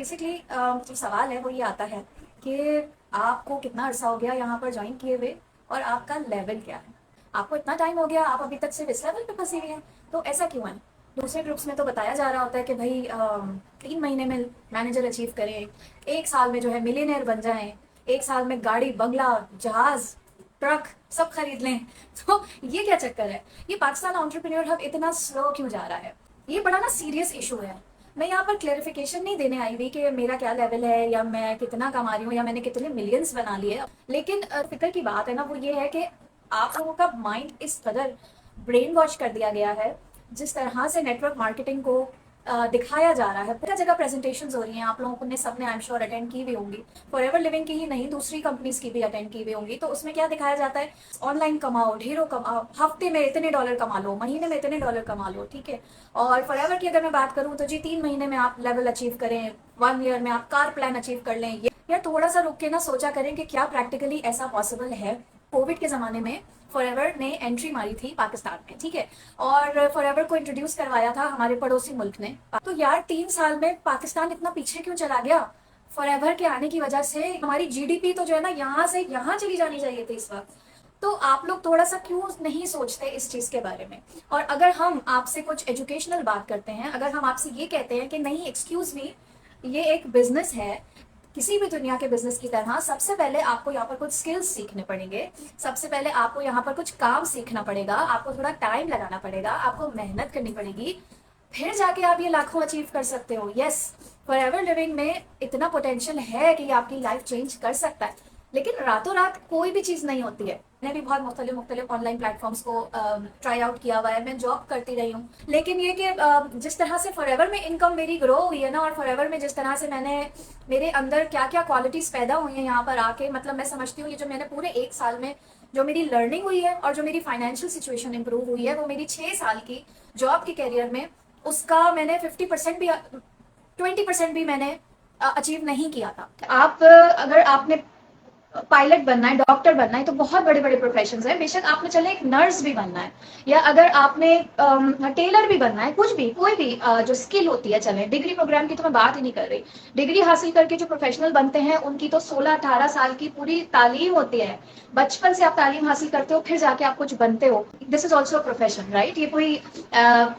Basically जो सवाल है वो ये आता है कि आपको कितना अरसा हो गया यहाँ पर ज्वाइन किए हुए और आपका लेवल क्या है। आपको इतना टाइम हो गया, आप अभी तक सिर्फ इस लेवल पे फंसी हुई हैं, तो ऐसा क्यों है? दूसरे ग्रुप्स में तो बताया जा रहा होता है कि भाई 3 महीने में मैनेजर अचीव करें, 1 साल में जो है मिलियनेयर बन जाएं, 1 साल में गाड़ी बंगला जहाज ट्रक सब खरीद लें। तो ये क्या चक्कर है? ये पाकिस्तान एंटरप्रेन्योर हब इतना स्लो क्यों जा रहा है? ये बड़ा ना सीरियस इशू है। मैं यहाँ पर क्लेरिफिकेशन नहीं देने आई हुई कि मेरा क्या लेवल है या मैं कितना कमा रही हूँ या मैंने कितने मिलियंस बना लिए, लेकिन फिक्र की बात है ना, वो ये है कि आप लोगों का माइंड इस कदर ब्रेन वॉश कर दिया गया है। जिस तरह से नेटवर्क मार्केटिंग को दिखाया जा रहा है, जगह जगह प्रेजेंटेशन हो रही हैं, आप लोगों ने सबने आई एम श्योर अटेंड की भी होंगी, फॉरएवर लिविंग की ही नहीं दूसरी कंपनीज की भी अटेंड की हुई होंगी। तो उसमें क्या दिखाया जाता है? ऑनलाइन कमाओ, ढेरों कमाओ, हफ्ते में इतने डॉलर कमा लो, महीने में इतने डॉलर कमा लो, ठीक है। और फॉरएवर की अगर मैं बात करूँ तो जी 3 महीने में आप लेवल अचीव करें, 1 ईयर में आप कार प्लान अचीव कर लें। ये या थोड़ा सा रुक के ना सोचा करें कि क्या प्रैक्टिकली ऐसा पॉसिबल है। कोविड के ज़माने में फॉरएवर ने एंट्री मारी थी पाकिस्तान में, ठीक है, और फॉरएवर को इंट्रोड्यूस करवाया था हमारे पड़ोसी मुल्क ने। तो यार 3 साल में पाकिस्तान इतना पीछे क्यों चला गया? फॉरएवर के आने की वजह से हमारी जीडीपी तो जो है ना यहाँ से यहाँ चली जानी चाहिए थी इस वक्त। तो आप लोग थोड़ा सा क्यों नहीं सोचते इस चीज के बारे में? और अगर हम आपसे कुछ एजुकेशनल बात करते हैं, अगर हम आपसे ये कहते हैं कि नहीं एक्सक्यूज मी, ये एक बिजनेस है, किसी भी दुनिया के बिजनेस की तरह सबसे पहले आपको यहाँ पर कुछ स्किल्स सीखने पड़ेंगे, सबसे पहले आपको यहाँ पर कुछ काम सीखना पड़ेगा, आपको थोड़ा टाइम लगाना पड़ेगा, आपको मेहनत करनी पड़ेगी, फिर जाके आप ये लाखों अचीव कर सकते हो। यस, फॉरएवर लिविंग में इतना पोटेंशियल है कि आपकी लाइफ चेंज कर सकता है, लेकिन रातों रात कोई भी चीज़ नहीं होती है। मैंने भी बहुत मुख्तलिफ ऑनलाइन प्लेटफॉर्म्स को ट्राई आउट किया हुआ है, मैं जॉब करती रही हूँ, लेकिन ये कि जिस तरह से फॉरएवर में इनकम मेरी ग्रो हुई है ना, और फॉरएवर में जिस तरह से मेरे अंदर क्या क्या क्वालिटीज़ पैदा हुई हैं यहाँ पर आके, मतलब मैं समझती हूँ ये जो मैंने पूरे 1 साल में जो मेरी लर्निंग हुई है और जो मेरी फाइनेंशियल सिचुएशन इंप्रूव हुई है, वो मेरी 6 साल की जॉब के करियर में उसका मैंने 50% भी 20% भी मैंने अचीव नहीं किया था। आप अगर आपने पायलट बनना है, डॉक्टर बनना है, तो बहुत बड़े बड़े प्रोफेशन है। बेशक आपने चले एक नर्स भी बनना है, या अगर आपने टेलर भी बनना है, कुछ भी कोई भी जो स्किल होती है, चले डिग्री प्रोग्राम की तो मैं बात ही नहीं कर रही। डिग्री हासिल करके जो प्रोफेशनल बनते हैं उनकी तो 16-18 साल की पूरी तालीम होती है। बचपन से आप तालीम हासिल करते हो, फिर जाके आप कुछ बनते हो। This is also profession, right? ये कोई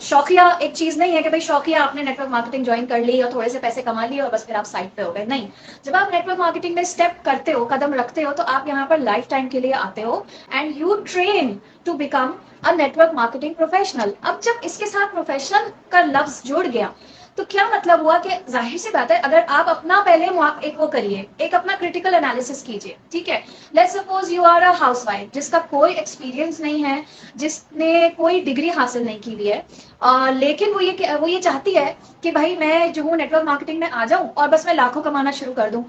शौकिया एक चीज नहीं है कि भाई शौकिया आपने नेटवर्क मार्केटिंग ज्वाइन कर ली और थोड़े से पैसे कमा लिए और बस फिर आप साइड पे हो गए। नहीं, जब आप नेटवर्क मार्केटिंग में स्टेप करते हो, कदम रखते हो, तो आप यहाँ पर लाइफ टाइम के लिए आते हो and you train to become a network marketing professional. अब जब इसके साथ प्रोफेशनल का लफ्ज जुड़ गया तो क्या मतलब हुआ कि जाहिर सी बात है, अगर आप अपना पहले एक वो करिए, एक अपना क्रिटिकल एनालिसिस कीजिए, ठीक है। Let's suppose you are a housewife जिसका कोई एक्सपीरियंस नहीं है, जिसने कोई डिग्री हासिल नहीं की हुई है, लेकिन वो ये चाहती है कि भाई मैं जो हूँ नेटवर्क मार्केटिंग में आ जाऊं और बस मैं लाखों कमाना शुरू कर दूं।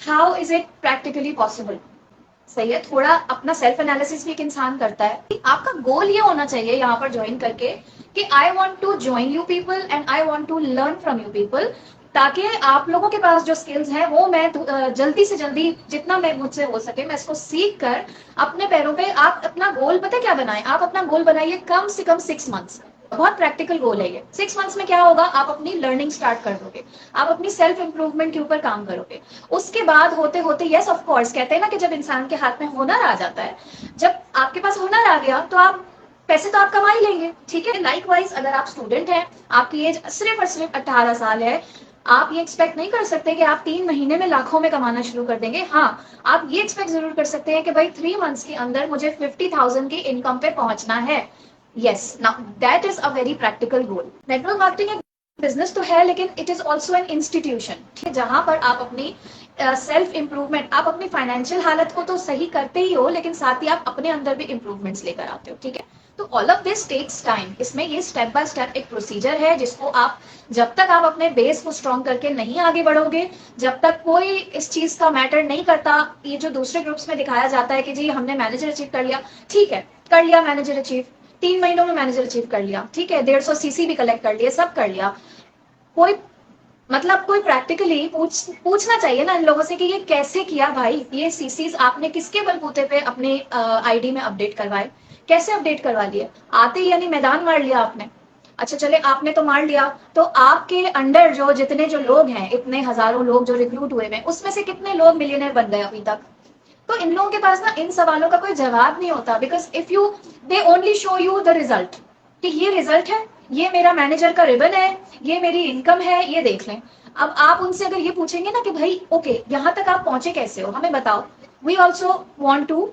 How is it practically possible? सही है, थोड़ा अपना सेल्फ एनालिसिस भी एक इंसान करता है। आपका गोल ये होना चाहिए यहाँ पर ज्वाइन करके कि I want to join you people and I want to learn from you people, ताकि आप लोगों के पास जो स्किल्स हैं वो मैं जल्दी से जल्दी जितना मैं मुझसे हो सके मैं इसको सीख कर अपने पैरों पे, आप अपना गोल पता क्या बनाएं? आप अपना गोल बनाइए कम से कम 6 मंथ्स। बहुत प्रैक्टिकल गोल है ये। 6 मंथ्स में क्या होगा? आप अपनी लर्निंग स्टार्ट कर दोगे, आप अपनी सेल्फ इंप्रूवमेंट के ऊपर काम करोगे। उसके बाद होते होते, यस ऑफ कोर्स, कहते हैं ना कि जब इंसान के हाथ में हुनर आ जाता है, जब आपके पास हुनर आ गया तो आप पैसे तो आप कमा ही लेंगे, ठीक है। लाइक वाइज अगर आप स्टूडेंट हैं, आपकी एज सिर्फ और सिर्फ 18 साल है, आप ये एक्सपेक्ट नहीं कर सकते कि आप 3 महीने में लाखों में कमाना शुरू कर देंगे। हाँ, आप ये एक्सपेक्ट जरूर कर सकते हैं कि भाई 3 मंथ्स के अंदर मुझे 50,000 की इनकम पे पहुंचना है। Yes, now that is a very practical goal. Network marketing एक बिजनेस तो है, लेकिन it is also an institution, ठीक है, जहां पर आप अपनी सेल्फ इंप्रूवमेंट, आप अपनी फाइनेंशियल हालत को तो सही करते ही हो, लेकिन साथ ही आप अपने अंदर भी इंप्रूवमेंट्स लेकर आते हो, ठीक है। तो all of this takes time. इसमें ये स्टेप बाय स्टेप एक प्रोसीजर है जिसको आप, जब तक आप अपने बेस को स्ट्रॉन्ग करके नहीं आगे बढ़ोगे, जब तक कोई इस चीज का मैटर नहीं करता। ये जो दूसरे ग्रुप्स में दिखाया जाता है कि जी हमने मैनेजर अचीव कर लिया, ठीक है, कर लिया मैनेजर अचीव, 3 महीनों में मैनेजर अचीव कर लिया, ठीक है, 150 सीसी भी कलेक्ट कर लिए, सब कर लिया। कोई मतलब कोई प्रैक्टिकली पूछना चाहिए ना इन लोगों से कि ये कैसे किया भाई, ये सीसीज आपने किसके बलबूते पे अपने आईडी में अपडेट करवाए, कैसे अपडेट करवा लिए? आते ही यानी मैदान मार लिया आपने? अच्छा चले आपने तो मान लिया, तो आपके अंडर जो जितने जो लोग हैं, इतने हजारों लोग जो रिक्रूट हुए हैं, उसमें से कितने लोग मिलियनर बन गए अभी तक? तो इन लोगों के पास ना इन सवालों का कोई जवाब नहीं होता, because if you they only show you the result, कि ये रिजल्ट है, ये मेरा मैनेजर का रिबन है, ये मेरी इनकम है, ये देख लें। अब आप उनसे अगर ये पूछेंगे ना कि भाई ओके यहाँ तक आप पहुंचे कैसे हो, हमें बताओ, we also want to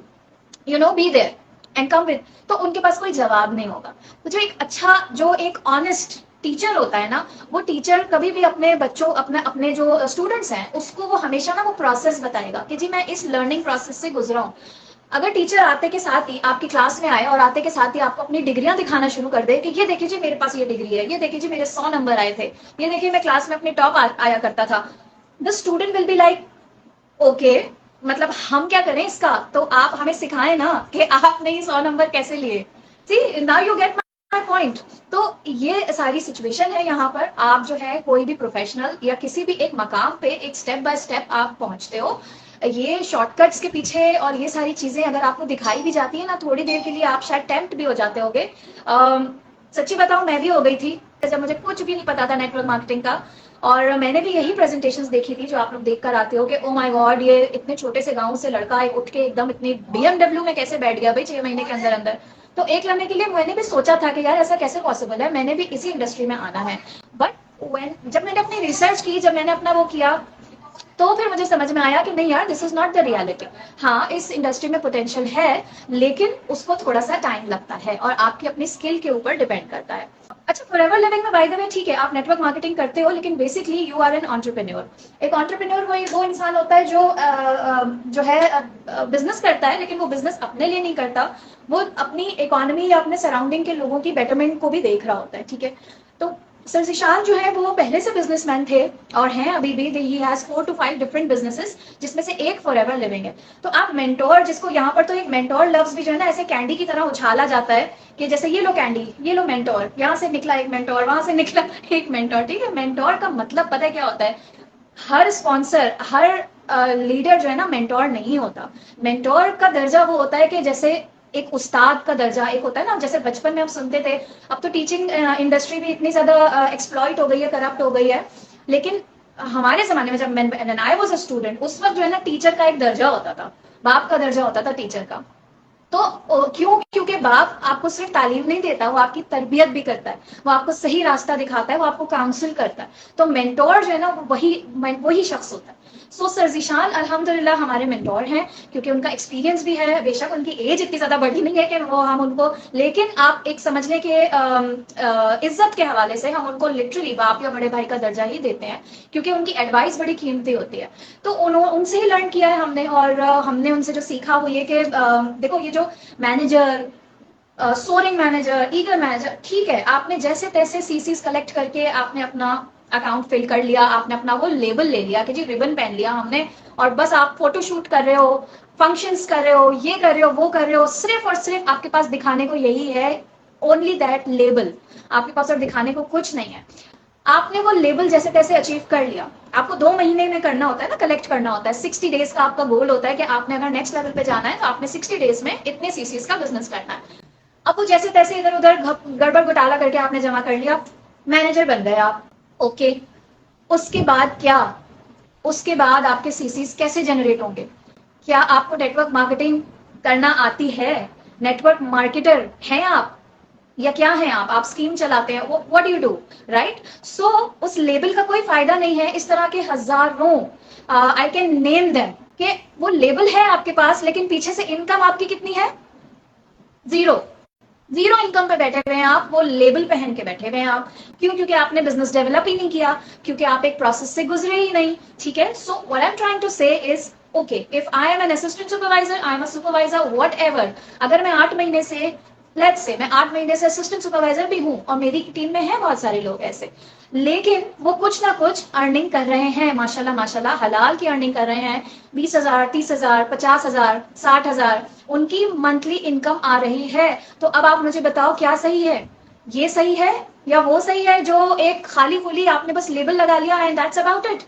be there and come with, तो उनके पास कोई जवाब नहीं होगा। तो जो एक अच्छा, जो एक ऑनेस्ट टीचर होता है ना, वो टीचर कभी भी अपने बच्चों, अपने अपने जो स्टूडेंट्स हैं उसको वो हमेशा ना वो प्रोसेस बताएगा कि जी मैं इस लर्निंग प्रोसेस से गुजरा हूँ। अगर टीचर आते के साथ ही आपकी क्लास में आए और आते के साथ ही आपको अपनी डिग्रियां दिखाना शुरू कर दे कि ये देखिए जी मेरे पास ये डिग्री है, ये देखिए जी मेरे 100 नंबर आए थे, ये देखिए मैं क्लास में अपने टॉप आया करता था, the student will be like okay, मतलब हम क्या करें इसका, तो आप हमें सिखाएं ना कि आपने ये 100 नंबर कैसे लिए। See now you get my point. तो ये सारी सिचुएशन है, यहाँ पर आप जो है कोई भी प्रोफेशनल या किसी भी एक मकाम पे एक स्टेप बाय स्टेप आप पहुंचते हो, ये शॉर्टकट्स के पीछे और ये सारी चीजें अगर आपको दिखाई भी जाती है ना, थोड़ी देर के लिए आप शायद टेम्प्ट भी हो जाते होगे। सच्ची बताऊं, मैं भी हो गई थी जब मुझे कुछ भी नहीं पता था नेटवर्क मार्केटिंग का, और मैंने भी यही प्रेजेंटेशंस देखी थी जो आप लोग देख कर आते हो कि ओ माय गॉड, ये इतने छोटे से गांव से लड़का उठ के एकदम इतनी BMW में कैसे बैठ गया भाई 6 महीने के अंदर अंदर। तो एक लम्हे के लिए मैंने भी सोचा था कि यार ऐसा कैसे पॉसिबल है, मैंने भी इसी इंडस्ट्री में आना है। बट जब मैंने अपनी रिसर्च की, जब मैंने अपना वो किया, तो फिर मुझे समझ में आया कि नहीं यार, this is not the reality. हाँ, इस इंडस्ट्री में पोटेंशियल है, लेकिन उसको थोड़ा सा टाइम लगता है और आपकी अपनी स्किल के ऊपर डिपेंड करता है। अच्छा, फॉरएवर लिविंग में बाय द वे ठीक है, आप नेटवर्क मार्केटिंग करते हो, लेकिन basically you are an entrepreneur. एक एंटरप्रेन्योर वो इंसान होता है जो है बिजनेस करता है, लेकिन वो बिजनेस अपने लिए नहीं करता, वो अपनी इकोनॉमी या अपने सराउंडिंग के लोगों की बेटरमेंट को भी देख रहा होता है, ठीक है। तो सर जिशान जो है वो पहले से बिजनेसमैन थे और हैं अभी भी, he has 4 to 5 different businesses, जिसमें से एक फॉरएवर लिविंग है। तो आप मेंटोर, जिसको यहाँ पर तो एक मेंटोर लफ्ज भी जो है ना ऐसे कैंडी की तरह उछाला जाता है कि जैसे ये लो कैंडी, ये लो मेंटोर, यहाँ से निकला एक मेंटोर, वहां से निकला एक मेंटोर, ठीक है। मेंटोर का मतलब पता है क्या होता है? हर स्पॉन्सर, हर लीडर जो है ना मेंटोर नहीं होता। मेंटोर का दर्जा वो होता है कि जैसे एक उस्ताद का दर्जा एक होता है ना, जैसे बचपन में हम सुनते थे, अब तो टीचिंग इंडस्ट्री भी इतनी ज्यादा एक्सप्लॉइट हो गई है, करप्ट हो गई है, लेकिन हमारे जमाने में जब मैं आई वाज अ स्टूडेंट, उस वक्त जो है ना टीचर का एक दर्जा होता था, बाप का दर्जा होता था टीचर का। तो क्यों? क्योंकि बाप आपको सिर्फ तालीम नहीं देता, वो आपकी तरबियत भी करता है, वो आपको सही रास्ता दिखाता है, वो आपको काउंसिल करता है। तो मेंटोर जो है ना वो वही शख्स होता है। सो सर जिशान अल्हम्दुलिल्लाह हमारे मेंटोर हैं, क्योंकि उनका एक्सपीरियंस भी है, बेशक उनकी एज इतनी ज्यादा बड़ी नहीं है कि वो हम उनको, लेकिन आप एक समझने के इज्जत के हवाले से हम उनको लिटरली बाप या बड़े भाई का दर्जा ही देते हैं, क्योंकि उनकी एडवाइस बड़ी कीमती होती है। तो उनसे ही लर्न किया है हमने, और हमने उनसे जो सीखा वो ये कि देखो ये जो manager, soaring manager, eager manager, ठीक है, आपने जैसे तैसे सीसीज कलेक्ट करके आपने अपना अकाउंट फिल कर लिया, आपने अपना वो लेबल ले लिया कि जी रिबन पहन लिया हमने, और बस आप फोटो शूट कर रहे हो, फंक्शंस कर रहे हो, ये कर रहे हो, वो कर रहे हो, सिर्फ और सिर्फ आपके पास दिखाने को यही है, ओनली दैट लेबल, आपके पास और दिखाने को कुछ नहीं है। आपने वो लेबल जैसे तैसे अचीव कर लिया, आपको 2 महीने में करना होता है ना, कलेक्ट करना होता है, 60 डेज का आपका गोल होता है कि आपने अगर नेक्स्ट लेवल पे जाना है तो आपने 60 डेज में इतने सीसीज का बिजनेस करना है। अब वो जैसे तैसे इधर उधर गड़बड़ घोटाला करके आपने जमा कर लिया, मैनेजर बन गए आप, ओके। उसके बाद क्या? उसके बाद आपके सीसीज कैसे जनरेट होंगे? क्या आपको नेटवर्क मार्केटिंग करना आती है? नेटवर्क मार्केटर हैं आप या क्या है? आप स्कीम चलाते हैं, व्हाट यू डू, राइट? सो उस लेबल का कोई फायदा नहीं है। इस तरह के हजारों, आई कैन नेम देम, कि वो लेबल है आपके पास, लेकिन पीछे से इनकम आपकी कितनी है? जीरो। जीरो इनकम पे बैठे हुए हैं आप, वो लेबल पहन के बैठे हुए हैं आप। क्यों? क्योंकि आपने बिजनेस डेवलप ही नहीं किया, क्योंकि आप एक प्रोसेस से गुजरे ही नहीं, ठीक है। So what I am trying to say is okay, if I am an assistant supervisor, I am a supervisor, whatever, अगर मैं 8 महीने से, लेट्स से मैं 8 महीने से असिस्टेंट सुपरवाइजर भी हूं और मेरी टीम में है बहुत सारे लोग ऐसे, लेकिन वो कुछ ना कुछ अर्निंग कर रहे हैं, माशाल्लाह माशाल्लाह हलाल की अर्निंग कर रहे हैं, 20,000, 30,000, 50,000, 60,000 उनकी मंथली इनकम आ रही है। तो अब आप मुझे बताओ क्या सही है? ये सही है या वो सही है जो एक खाली खुली आपने बस लेबल लगा लिया एंड दैट्स अबाउट इट?